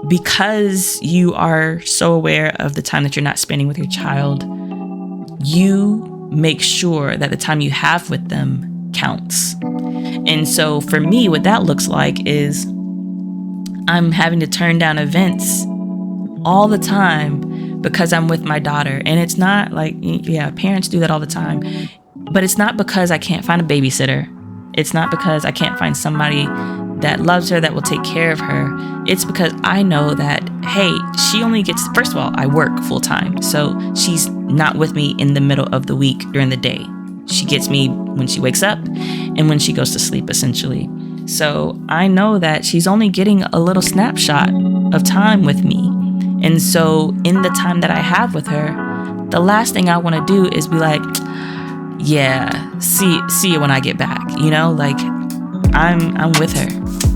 because you are so aware of the time that you're not spending with your child, you make sure that the time you have with them counts. And so for me, what that looks like is I'm having to turn down events all the time because I'm with my daughter. And it's not like, yeah, parents do that all the time, but it's not because I can't find a babysitter. It's not because I can't find somebody that loves her, that will take care of her. It's because I know that, hey, she only gets, first of all, I work full time. So she's not with me in the middle of the week during the day. She gets me when she wakes up and when she goes to sleep, essentially. So I know that she's only getting a little snapshot of time with me. And so in the time that I have with her, the last thing I want to do is be like, yeah, see you when I get back. You know, like I'm with her.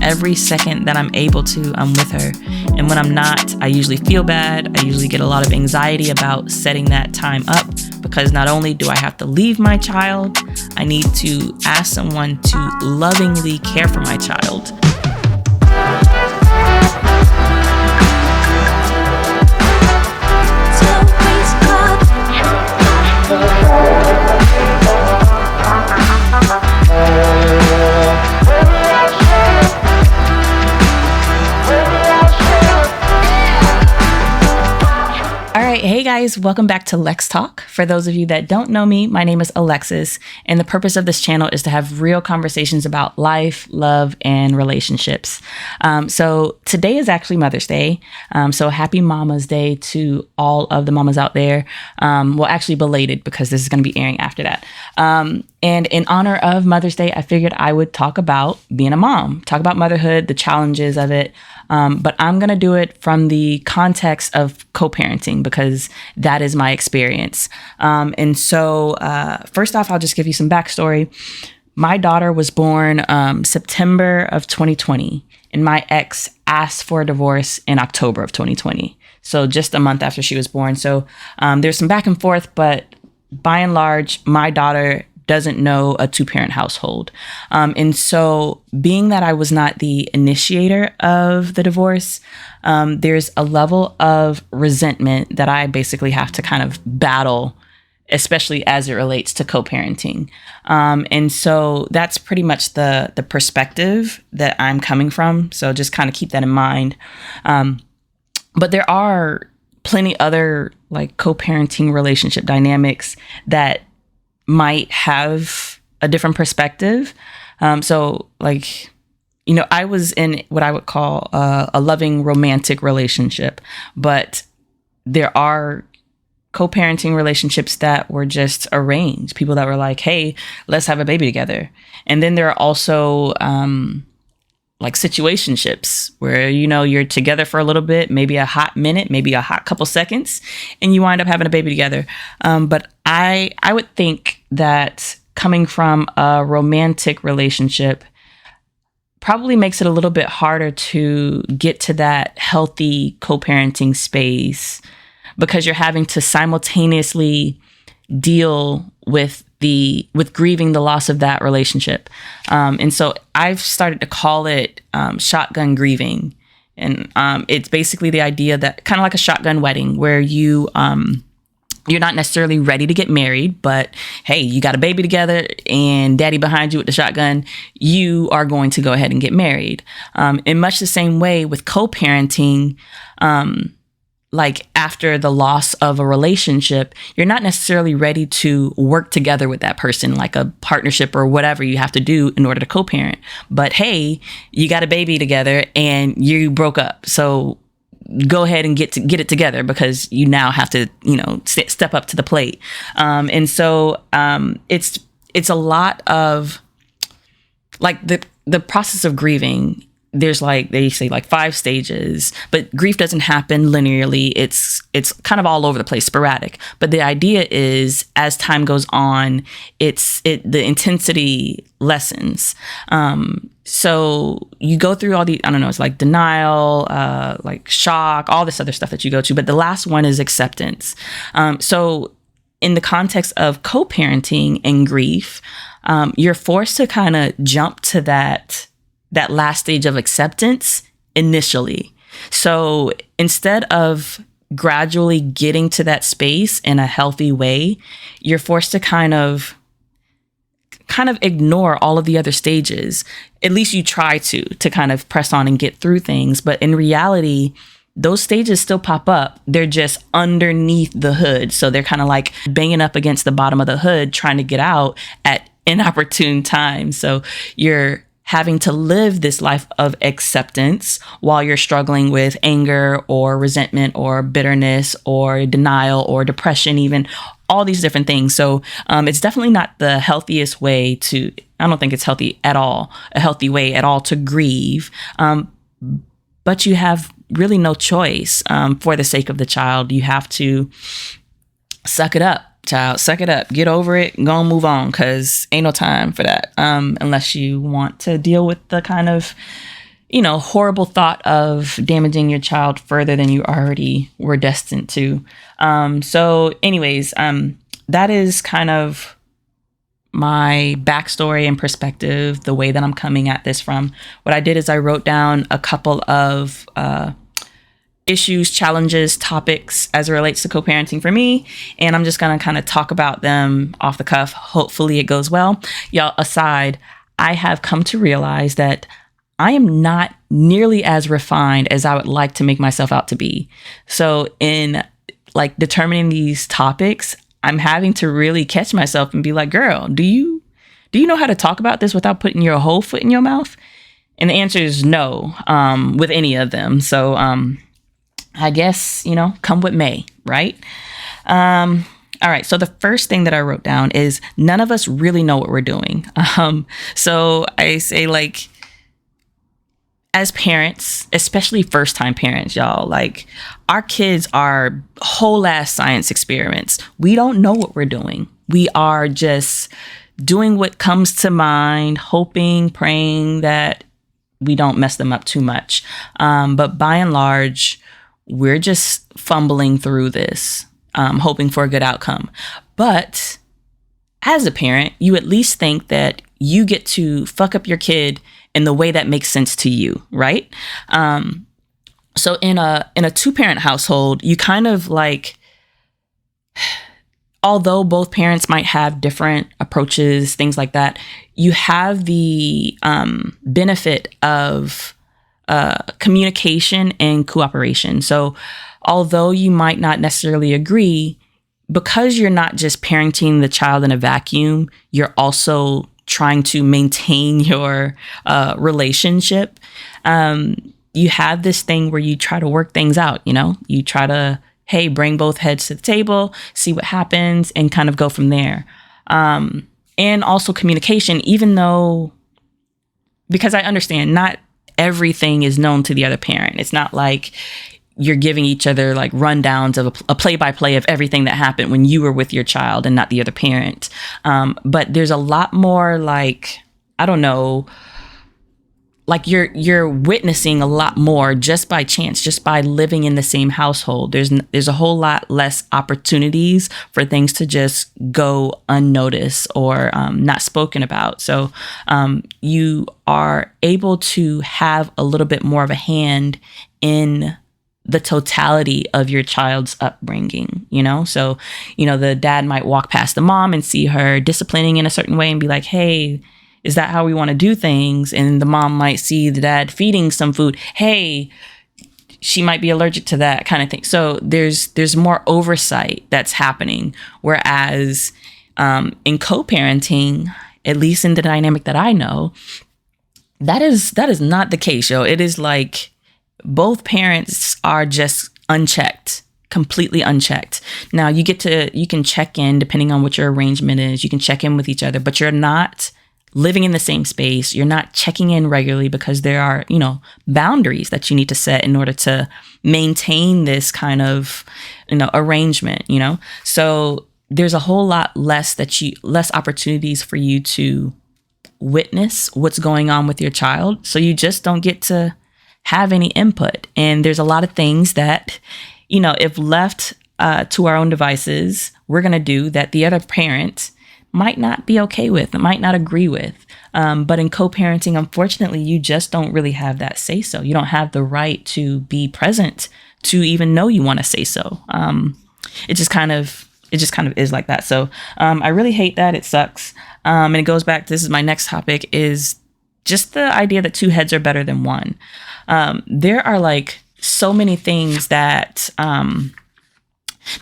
Every second that I'm able to, I'm with her. And when I'm not, I usually feel bad. I usually get a lot of anxiety about setting that time up, because not only do I have to leave my child, I need to ask someone to lovingly care for my child. Hey guys, welcome back to Lex Talk. For those of you that don't know me, my name is Alexis, and the purpose of this channel is to have real conversations about life, love, and relationships. So today is actually Mother's Day. So happy Mama's Day to all of the mamas out there. Well, actually belated, because this is going to be airing after that. And in honor of Mother's Day, I figured I would talk about being a mom, talk about motherhood, the challenges of it. But I'm going to do it from the context of co-parenting, because that is my experience. And so first off, I'll just give you some backstory. My daughter was born September of 2020, and my ex asked for a divorce in October of 2020. So just a month after she was born. So there's some back and forth, but by and large, my daughter doesn't know a two-parent household. And so being that I was not the initiator of the divorce, there's a level of resentment that I basically have to kind of battle, especially as it relates to co-parenting. And so that's pretty much the perspective that I'm coming from. So just kind of keep that in mind. But there are plenty other like co-parenting relationship dynamics that might have a different perspective. So like, you know, I was in what I would call a loving romantic relationship, but there are co-parenting relationships that were just arranged. People that were like, hey, let's have a baby together. And then there are also like situationships where, you know, you're together for a little bit, maybe a hot minute, maybe a hot couple seconds, and you wind up having a baby together. But I would think that coming from a romantic relationship probably makes it a little bit harder to get to that healthy co-parenting space, because you're having to simultaneously deal with grieving the loss of that relationship. And so I've started to call it shotgun grieving. And it's basically the idea that kind of like a shotgun wedding, where you're not necessarily ready to get married, but hey, you got a baby together and daddy behind you with the shotgun, you are going to go ahead and get married. In much the same way with co-parenting, like after the loss of a relationship, you're not necessarily ready to work together with that person, like a partnership or whatever you have to do in order to co-parent. But hey, you got a baby together and you broke up. So go ahead and get it together, because you now have to, you know, step up to the plate. And so it's a lot of like the process of grieving. There's like, they say like 5 stages, but grief doesn't happen linearly. It's kind of all over the place, sporadic. But the idea is, as time goes on, the intensity lessens. So you go through all the, I don't know, it's like denial, like shock, all this other stuff that you go to. But the last one is acceptance. So in the context of co-parenting and grief, you're forced to kind of jump to that last stage of acceptance initially. So instead of gradually getting to that space in a healthy way, you're forced to kind of ignore all of the other stages. At least you try to kind of press on and get through things. But in reality, those stages still pop up. They're just underneath the hood. So they're kind of like banging up against the bottom of the hood, trying to get out at inopportune times. So you're having to live this life of acceptance while you're struggling with anger or resentment or bitterness or denial or depression, even all these different things. So it's definitely not the healthiest way to, I don't think it's healthy at all, a healthy way at all to grieve. But you have really no choice for the sake of the child. You have to suck it up, child, suck it up, get over it, go and move on, because ain't no time for that unless you want to deal with the kind of, horrible thought of damaging your child further than you already were destined to. So anyways, that is kind of my backstory and perspective, the way that I'm coming at this from. What I did is I wrote down a couple of issues, challenges, topics as it relates to co-parenting for me. And I'm just going to kind of talk about them off the cuff. Hopefully it goes well. Y'all, aside, I have come to realize that I am not nearly as refined as I would like to make myself out to be. So in like determining these topics, I'm having to really catch myself and be like, girl, do you know how to talk about this without putting your whole foot in your mouth? And the answer is no, with any of them. So, I guess, come what may, right? All right. So the first thing that I wrote down is none of us really know what we're doing. So I say, like, as parents, especially first time parents, y'all, like, our kids are whole ass science experiments. We don't know what we're doing. We are just doing what comes to mind, hoping, praying that we don't mess them up too much. But by and large, we're just fumbling through this, hoping for a good outcome. But as a parent, you at least think that you get to fuck up your kid in the way that makes sense to you, right? So in a two-parent household, you kind of like, although both parents might have different approaches, things like that, you have the benefit of communication and cooperation. So although you might not necessarily agree, because you're not just parenting the child in a vacuum, you're also trying to maintain your relationship. You have this thing where you try to work things out, you try to, hey, bring both heads to the table, see what happens, and kind of go from there. And also communication, even though, because I understand not everything is known to the other parent. It's not like you're giving each other like rundowns of a play-by-play of everything that happened when you were with your child and not the other parent. But there's a lot more like, I don't know, like you're witnessing a lot more just by chance, just by living in the same household. There's a whole lot less opportunities for things to just go unnoticed or not spoken about. So you are able to have a little bit more of a hand in the totality of your child's upbringing, So, the dad might walk past the mom and see her disciplining in a certain way and be like, hey, is that how we want to do things? And the mom might see the dad feeding some food. Hey, she might be allergic to that kind of thing. So there's more oversight that's happening. Whereas in co-parenting, at least in the dynamic that I know, that is not the case, yo. It is like both parents are just unchecked, completely unchecked. Now you can check in depending on what your arrangement is. You can check in with each other, but you're not living in the same space. You're not checking in regularly because there are, boundaries that you need to set in order to maintain this kind of, arrangement, So there's a whole lot less opportunities for you to witness what's going on with your child. So you just don't get to have any input. And there's a lot of things that, if left to our own devices, we're going to do that the other parent might not be okay with, might not agree with. But in co-parenting, unfortunately, you just don't really have that say so. You don't have the right to be present to even know you want to say so. It just kind of is like that. So I really hate that. It sucks. And it goes back. This is my next topic, is just the idea that two heads are better than one. There are like so many things that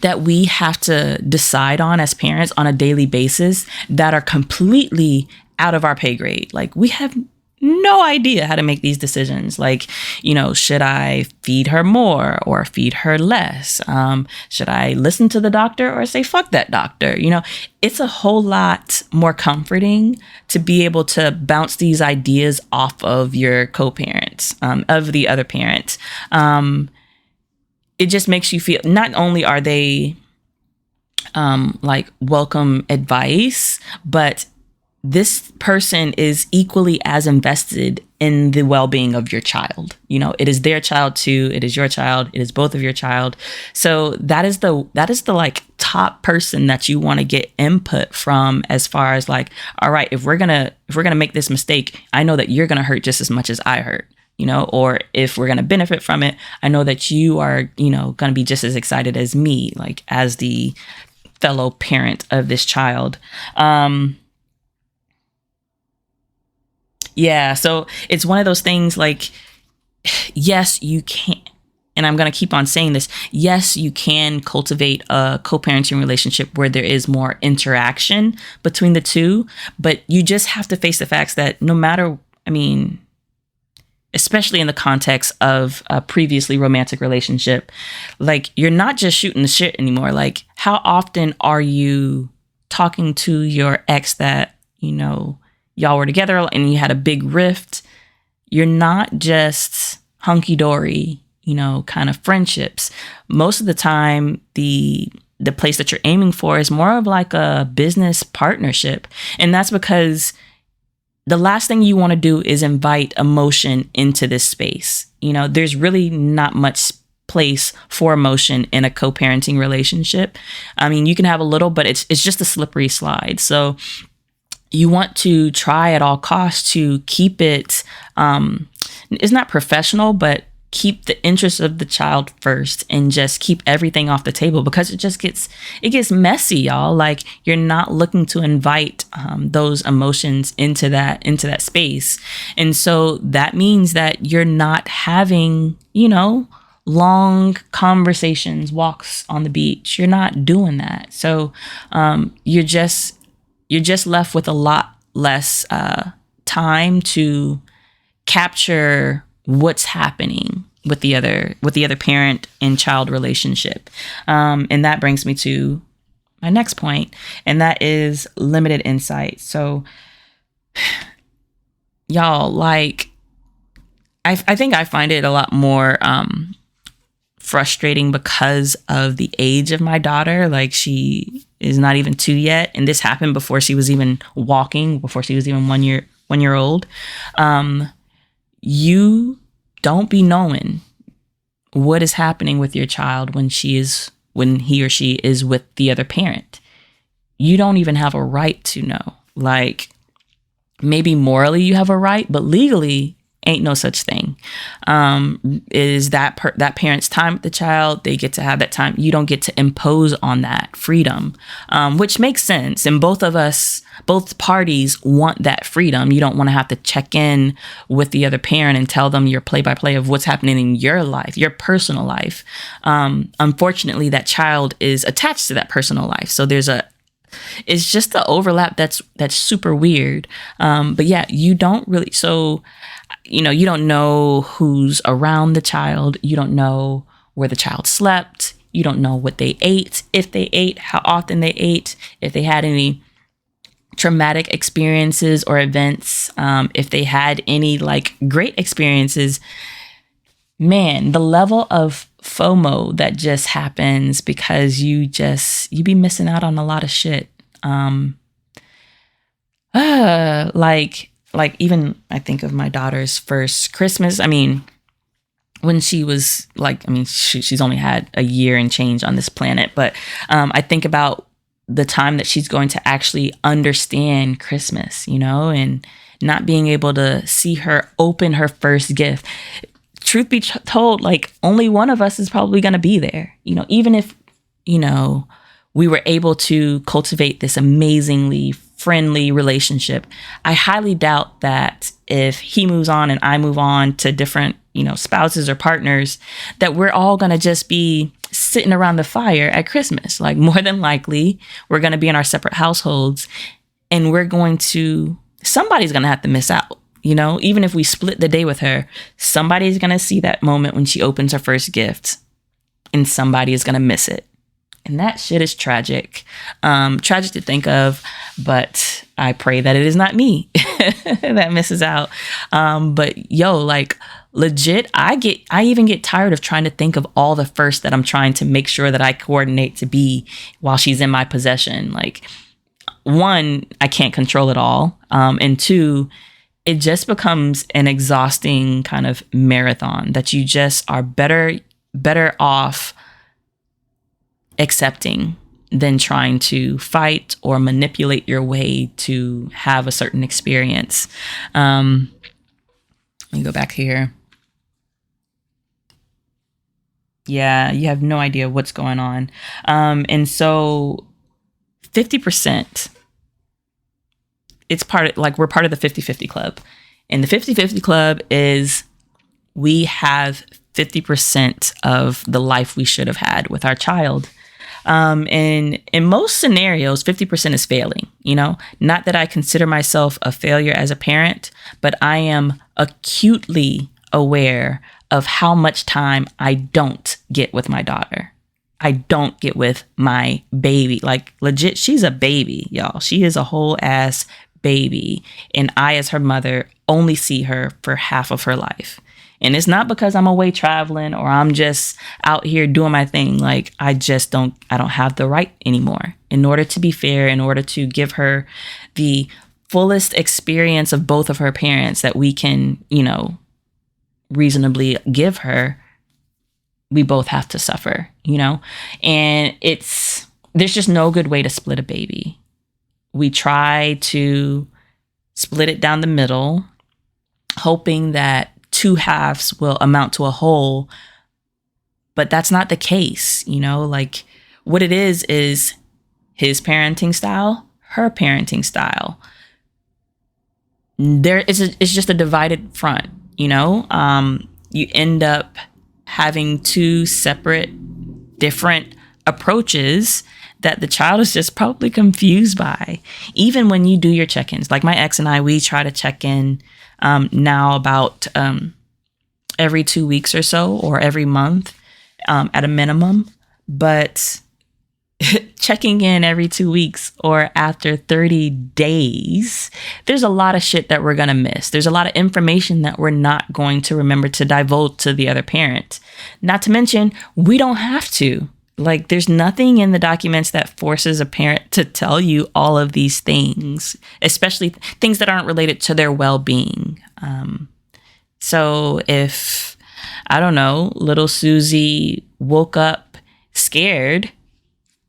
that we have to decide on as parents on a daily basis that are completely out of our pay grade. Like, we have no idea how to make these decisions. Like, should I feed her more or feed her less? Should I listen to the doctor or say, fuck that doctor? It's a whole lot more comforting to be able to bounce these ideas off of your co-parents, of the other parent. It just makes you feel, not only are they like welcome advice, but this person is equally as invested in the well-being of your child. It is their child too. It is your child. It is both of your child. So that is the like top person that you want to get input from, as far as like, all right, if we're gonna make this mistake, I know that you're gonna hurt just as much as I hurt. Or if we're going to benefit from it, I know that you are, going to be just as excited as me, like as the fellow parent of this child. Yeah. So it's one of those things like, yes, you can. And I'm going to keep on saying this. Yes, you can cultivate a co-parenting relationship where there is more interaction between the two, but you just have to face the facts that no matter, especially in the context of a previously romantic relationship, like, you're not just shooting the shit anymore. Like, how often are you talking to your ex that, y'all were together and you had a big rift? You're not just hunky-dory, kind of friendships. Most of the time, the place that you're aiming for is more of like a business partnership. And that's because the last thing you want to do is invite emotion into this space. There's really not much place for emotion in a co-parenting relationship. You can have a little, but it's just a slippery slide. So you want to try at all costs to keep it, it's not professional, but keep the interests of the child first and just keep everything off the table, because it gets messy, y'all. Like, you're not looking to invite those emotions into that space. And so that means that you're not having, long conversations, walks on the beach. You're not doing that. So you're just left with a lot less time to capture what's happening with the other parent and child relationship. And that brings me to my next point, and that is limited insight. So y'all, like, I think I find it a lot more frustrating because of the age of my daughter. Like, she is not even 2 yet, and this happened before she was even walking, before she was even 1 year old. You don't be knowing what is happening with your child when he or she is with the other parent. You don't even have a right to know. Like, maybe morally you have a right, but legally ain't no such thing. Is that parent's time with the child? They get to have that time. You don't get to impose on that freedom, which makes sense. And both parties want that freedom. You don't want to have to check in with the other parent and tell them your play-by-play of what's happening in your life, your personal life. Unfortunately, that child is attached to that personal life. So it's just the overlap that's super weird. But yeah, you don't really, so, you don't know who's around the child. You don't know where the child slept. You don't know what they ate, if they ate, how often they ate, if they had any traumatic experiences or events, if they had any like great experiences. Man, the level of FOMO that just happens because you be missing out on a lot of shit. Like even I think of my daughter's first Christmas. When she was like, she's only had a year and change on this planet, but I think about the time that she's going to actually understand Christmas, and not being able to see her open her first gift. Truth be told, like, only one of us is probably going to be there, even if, we were able to cultivate this amazingly friendly relationship. I highly doubt that if he moves on and I move on to different, spouses or partners, that we're all going to just be sitting around the fire at Christmas. Like, more than likely, we're going to be in our separate households, and somebody's going to have to miss out. Even if we split the day with her, somebody's going to see that moment when she opens her first gift, and somebody is going to miss it. And that shit is tragic. Tragic to think of, but I pray that it is not me that misses out. But like, legit, I even get tired of trying to think of all the first that I'm trying to make sure that I coordinate to be while she's in my possession. Like, one, I can't control it all. And two, it just becomes an exhausting kind of marathon that you just are better off accepting than trying to fight or manipulate your way to have a certain experience. Let me go back here. Yeah, you have no idea what's going on. And so 50%, it's we're part of the 50-50 club. And the 50-50 club is we have 50% of the life we should have had with our child. And in most scenarios, 50% is failing, not that I consider myself a failure as a parent, but I am acutely aware of how much time I don't get with my daughter. I don't get with my baby. Like, legit, she's a baby, y'all. She is a whole ass baby. And I, as her mother, only see her for half of her life. And it's not because I'm away traveling or I'm just out here doing my thing. Like, I don't have the right anymore. In order to be fair, in order to give her the fullest experience of both of her parents that we can, reasonably give her, we both have to suffer, and there's just no good way to split a baby. We try to split it down the middle, hoping that two halves will amount to a whole, but that's not the case. Like, what it is his parenting style, her parenting style. It's just a divided front. You end up having two separate, different approaches that the child is just probably confused by. Even when you do your check-ins, like my ex and I, we try to check in now about every 2 weeks or so, or every month at a minimum. But checking in every 2 weeks or after 30 days, there's a lot of shit that we're going to miss. There's a lot of information that we're not going to remember to divulge to the other parent. Not to mention, we don't have to. Like, there's nothing in the documents that forces a parent to tell you all of these things, especially things that aren't related to their well-being. So if, I don't know, little Susie woke up scared,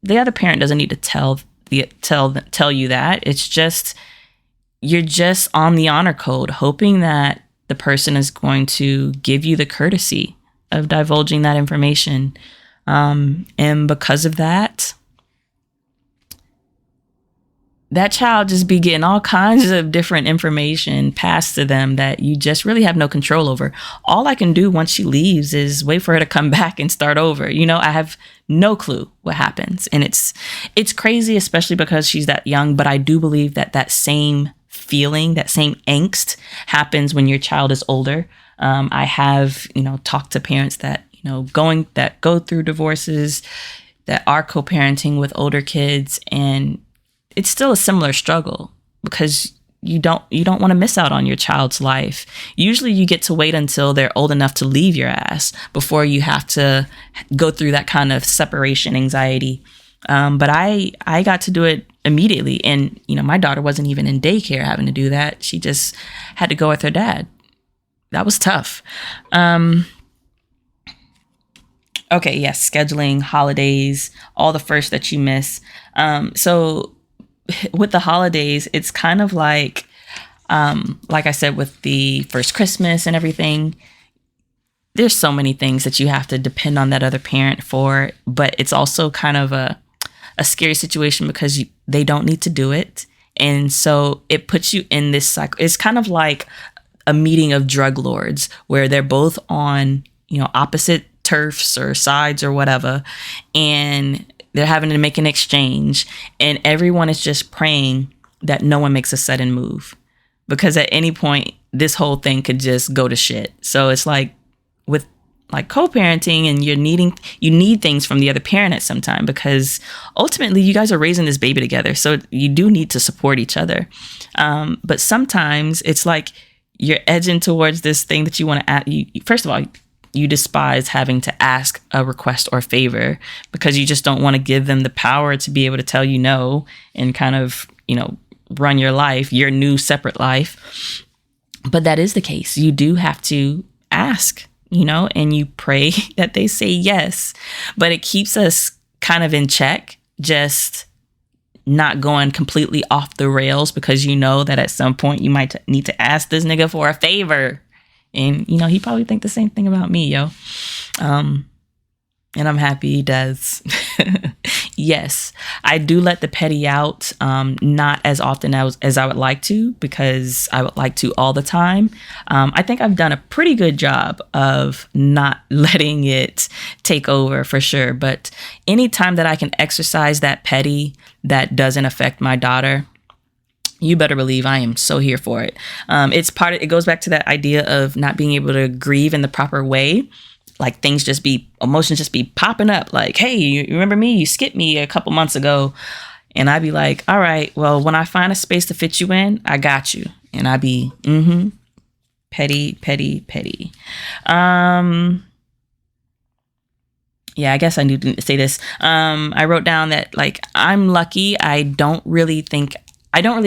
the other parent doesn't need to tell you that. It's just, you're just on the honor code, hoping that the person is going to give you the courtesy of divulging that information. And because of that, that child just be getting all kinds of different information passed to them that you just really have no control over. All I can do once she leaves is wait for her to come back and start over. I have no clue what happens. And it's crazy, especially because she's that young. But I do believe that same feeling, that same angst happens when your child is older. I have, talked to parents that, go through divorces, that are co-parenting with older kids, and it's still a similar struggle because you don't want to miss out on your child's life. Usually you get to wait until they're old enough to leave your ass before you have to go through that kind of separation anxiety. But I got to do it immediately. And, my daughter wasn't even in daycare having to do that. She just had to go with her dad. That was tough. Okay, yes, scheduling, holidays, all the first that you miss. So with the holidays, it's kind of like I said, with the first Christmas and everything, there's so many things that you have to depend on that other parent for, but it's also kind of a scary situation because they don't need to do it. And so it puts you in this cycle. It's kind of like a meeting of drug lords where they're both on, opposite turfs or sides or whatever, and they're having to make an exchange, and everyone is just praying that no one makes a sudden move, because at any point this whole thing could just go to shit. So it's like with like co-parenting, and you need things from the other parent at some time, because ultimately you guys are raising this baby together, so you do need to support each other. But sometimes it's like you're edging towards this thing that you want to first of all, you despise having to ask a request or favor, because you just don't want to give them the power to be able to tell you no and kind of, run your life, your new separate life. But that is the case. You do have to ask, and you pray that they say yes. But it keeps us kind of in check, just not going completely off the rails, because that at some point you might need to ask this nigga for a favor. And, he probably think the same thing about me, yo. And I'm happy he does. Yes, I do let the petty out, not as often as I would like to, because I would like to all the time. I think I've done a pretty good job of not letting it take over, for sure. But anytime that I can exercise that petty that doesn't affect my daughter, you better believe I am so here for it. It goes back to that idea of not being able to grieve in the proper way. Like emotions just be popping up. Like, hey, you remember me? You skipped me a couple months ago. And I'd be like, all right, well, when I find a space to fit you in, I got you. And I'd be, petty, petty, petty. Yeah, I guess I need to say this. I wrote down that, like, I'm lucky. I don't really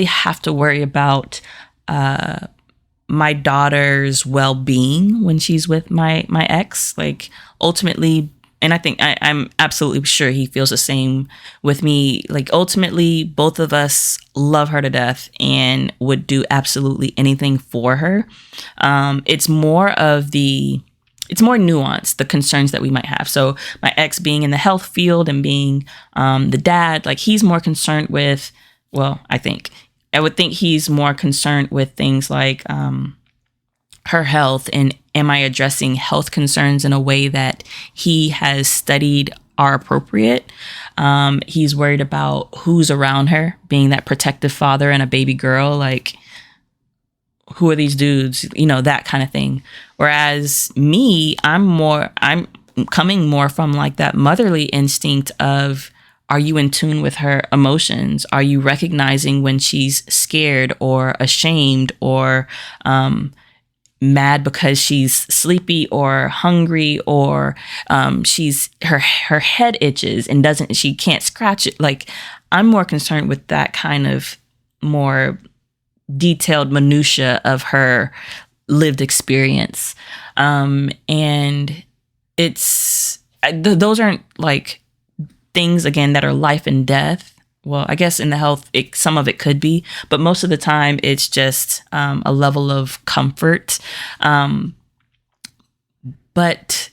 have to worry about my daughter's well-being when she's with my ex. Like, ultimately, and I think I'm absolutely sure he feels the same with me. Like, ultimately, both of us love her to death and would do absolutely anything for her. It's more nuanced, the concerns that we might have. So my ex being in the health field and being the dad, like, he's more concerned with, well, I would think he's more concerned with things like her health, and am I addressing health concerns in a way that he has studied are appropriate. He's worried about who's around her, being that protective father and a baby girl. Like, who are these dudes? That kind of thing. Whereas me, I'm coming more from like that motherly instinct of, are you in tune with her emotions? Are you recognizing when she's scared or ashamed or mad because she's sleepy or hungry, or her head itches and she can't scratch it? Like, I'm more concerned with that kind of more detailed minutia of her lived experience. And those aren't like things, again, that are life and death. Well, I guess in the health, some of it could be, but most of the time it's just a level of comfort. But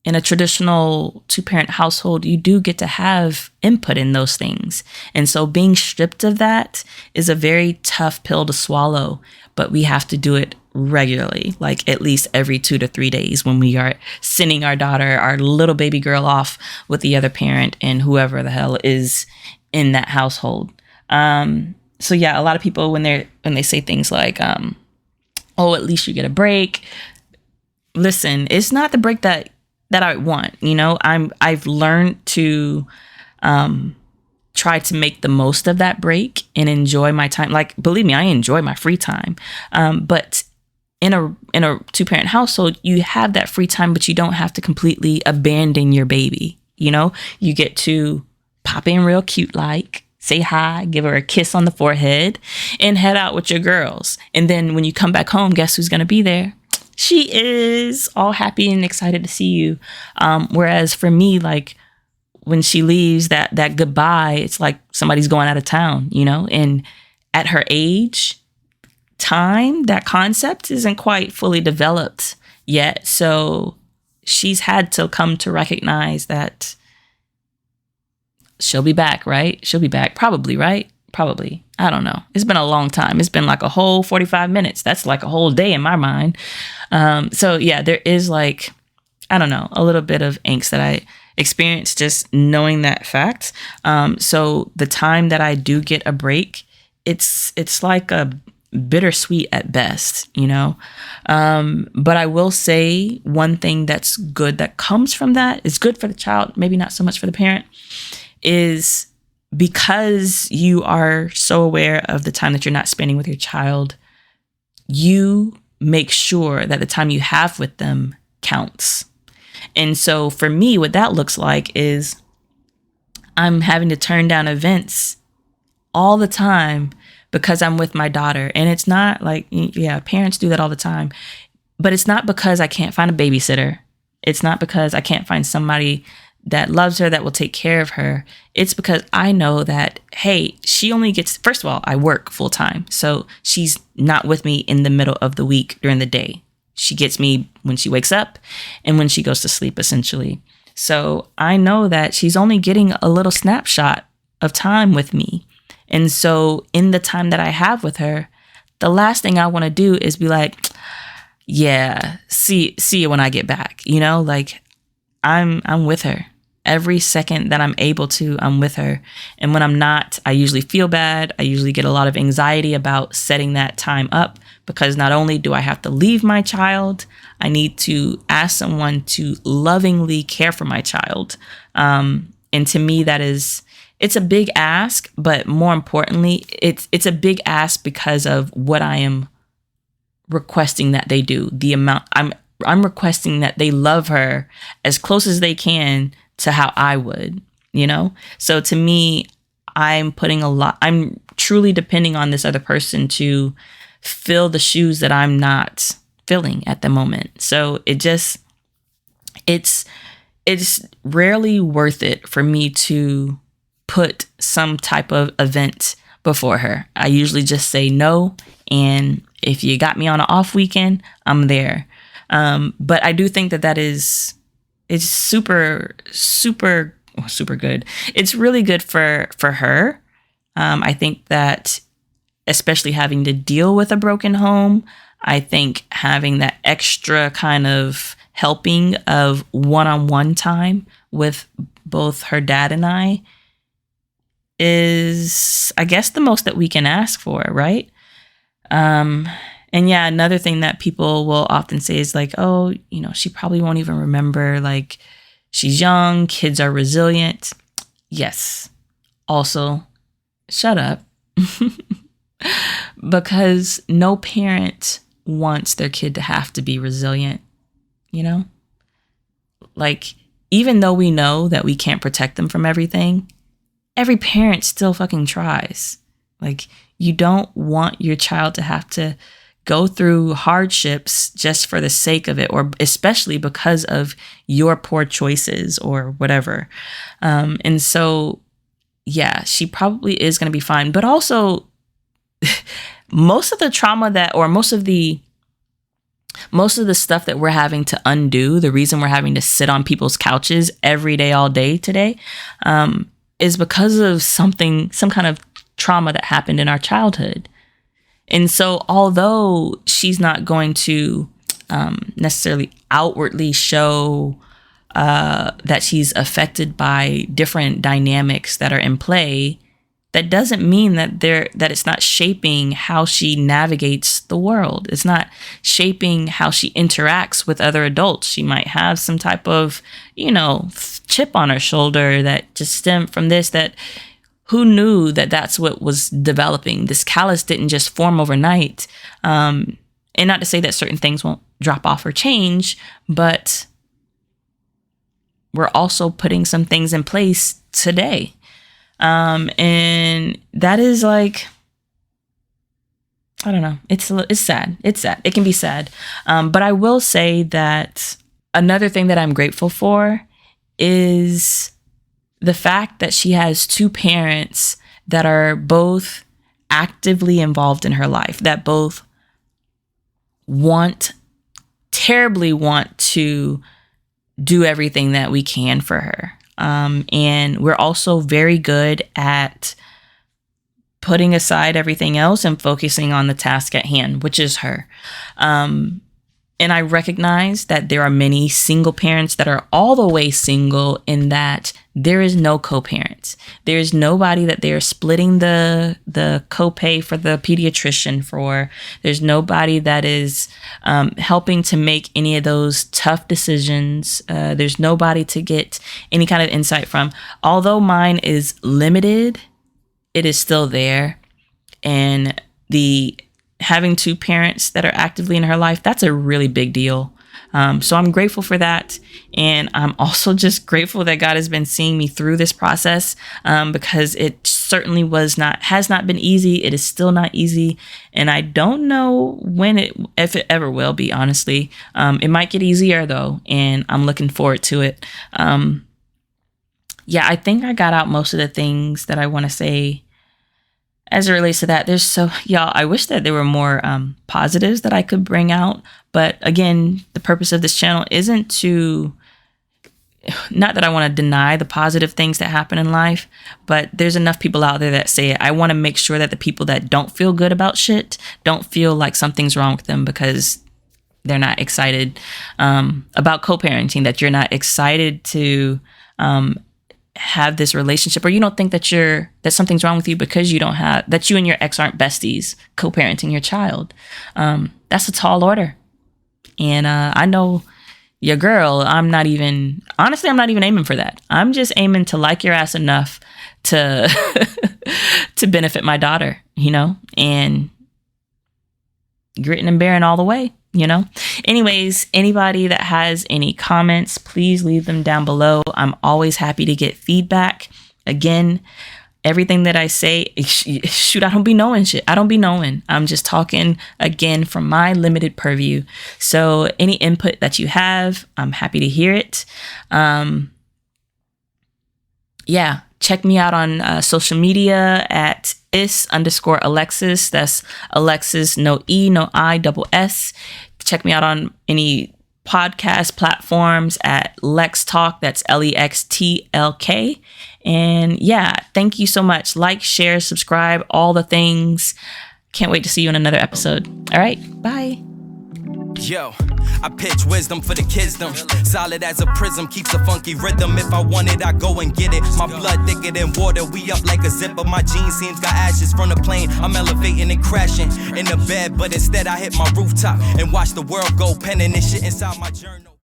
in a traditional two-parent household, you do get to have input in those things. And so being stripped of that is a very tough pill to swallow, but we have to do it regularly, like at least every 2 to 3 days, when we are sending our daughter, our little baby girl, off with the other parent and whoever the hell is in that household. So yeah, a lot of people, when they say things like, oh, at least you get a break. Listen, it's not the break that I want. I've learned to try to make the most of that break and enjoy my time. Like, believe me, I enjoy my free time. But in a two-parent household, you have that free time, but you don't have to completely abandon your baby. You get to pop in real cute, like, say hi, give her a kiss on the forehead, and head out with your girls. And then when you come back home, guess who's going to be there? She is all happy and excited to see you. Whereas for me, like when she leaves, that goodbye, it's like somebody's going out of town, you know? And at her age, time, that concept isn't quite fully developed yet. So she's had to come to recognize that she'll be back, right? She'll be back, probably, right? Probably. I don't know. It's been a long time. It's been like a whole 45 minutes. That's like a whole day in my mind. So yeah, there is like, I don't know, a little bit of angst that I experience just knowing that fact. So the time that I do get a break, it's like a bittersweet at best, you know? But I will say one thing that's good that comes from that is good for the child, maybe not so much for the parent, is because you are so aware of the time that you're not spending with your child, you make sure that the time you have with them counts. And so for me, what that looks like is I'm having to turn down events all the time because I'm with my daughter. And it's not like, yeah, parents do that all the time, but it's not because I can't find a babysitter. It's not because I can't find somebody that loves her, that will take care of her. It's because I know that, hey, she only gets, first of all, I work full time. So she's not with me in the middle of the week during the day. She gets me when she wakes up and when she goes to sleep, essentially. So I know that she's only getting a little snapshot of time with me. And so in the time that I have with her, the last thing I want to do is be like, yeah, see you when I get back. You know, like I'm with her. Every second that I'm able to, I'm with her. And when I'm not, I usually feel bad. I usually get a lot of anxiety about setting that time up, because not only do I have to leave my child, I need to ask someone to lovingly care for my child. And to me, it's a big ask, but more importantly, it's a big ask because of what I am requesting that they do. The amount I'm requesting that they love her as close as they can to how I would, you know? So to me, I'm truly depending on this other person to fill the shoes that I'm not filling at the moment. So it's rarely worth it for me to put some type of event before her. I usually just say no. And if you got me on an off weekend, I'm there. But I do think it's super, super, super good. It's really good for her. I think that especially having to deal with a broken home, I think having that extra kind of helping of one-on-one time with both her dad and I is, I guess, the most that we can ask for, right? And yeah, another thing that people will often say is like, oh, you know, she probably won't even remember, like, she's young, kids are resilient. Yes. Also, shut up. Because no parent wants their kid to have to be resilient, you know? Like, even though we know that we can't protect them from everything, every parent still fucking tries. Like, you don't want your child to have to go through hardships just for the sake of it, or especially because of your poor choices or whatever. And so, yeah, she probably is going to be fine. But also, most of the trauma most of the stuff that we're having to undo, the reason we're having to sit on people's couches every day, all day today, is because of some kind of trauma that happened in our childhood. And so although she's not going to necessarily outwardly show that she's affected by different dynamics that are in play, that doesn't mean that it's not shaping how she navigates the world. It's not shaping how she interacts with other adults. She might have some type of, chip on her shoulder that just stemmed from this, that who knew that that's what was developing. This callus didn't just form overnight. And not to say that certain things won't drop off or change, but we're also putting some things in place today. And that is like, I don't know. It's sad. It's sad. It can be sad. But I will say that another thing that I'm grateful for is the fact that she has two parents that are both actively involved in her life, that both terribly want to do everything that we can for her. And we're also very good at putting aside everything else and focusing on the task at hand, which is her. And I recognize that there are many single parents that are all the way single, in that there is no co-parents. There's nobody that they're splitting the copay for the pediatrician for. There's nobody that is helping to make any of those tough decisions. There's nobody to get any kind of insight from. Although mine is limited, it is still there. And having two parents that are actively in her life, that's a really big deal. So I'm grateful for that. And I'm also just grateful that God has been seeing me through this process, because it certainly has not been easy. It is still not easy. And I don't know if it ever will be, honestly. It might get easier though. And I'm looking forward to it. Yeah, I think I got out most of the things that I want to say as it relates to that. Y'all, I wish that there were more positives that I could bring out. But again, the purpose of this channel isn't not that I want to deny the positive things that happen in life, but there's enough people out there that say it. I want to make sure that the people that don't feel good about shit don't feel like something's wrong with them because they're not excited about co-parenting, that you're not excited to have this relationship, or you don't think that something's wrong with you because you and your ex aren't besties co-parenting your child. That's a tall order. And I know your girl, I'm not even aiming for that. I'm just aiming to like your ass enough to to benefit my daughter, and gritting and bearing all the way. Anyways, anybody that has any comments, please leave them down below. I'm always happy to get feedback. Again, everything that I say, shoot, I don't be knowing shit. I don't be knowing. I'm just talking, again, from my limited purview. So any input that you have, I'm happy to hear it. Yeah, check me out on social media at is_Alexis. That's Alexis, no E, no I, double S. Check me out on any podcast platforms at Lex Talk. That's LEXTLK. And yeah, thank you so much. Like, share, subscribe, all the things. Can't wait to see you in another episode. All right, bye. Yo, I pitch wisdom for the kidsdom. Solid as a prism, keeps a funky rhythm. If I want it, I go and get it. My blood thicker than water, we up like a zipper. My jeans seems got ashes from the plane. I'm elevating and crashing in the bed, but instead I hit my rooftop and watch the world go, penning this shit inside my journal.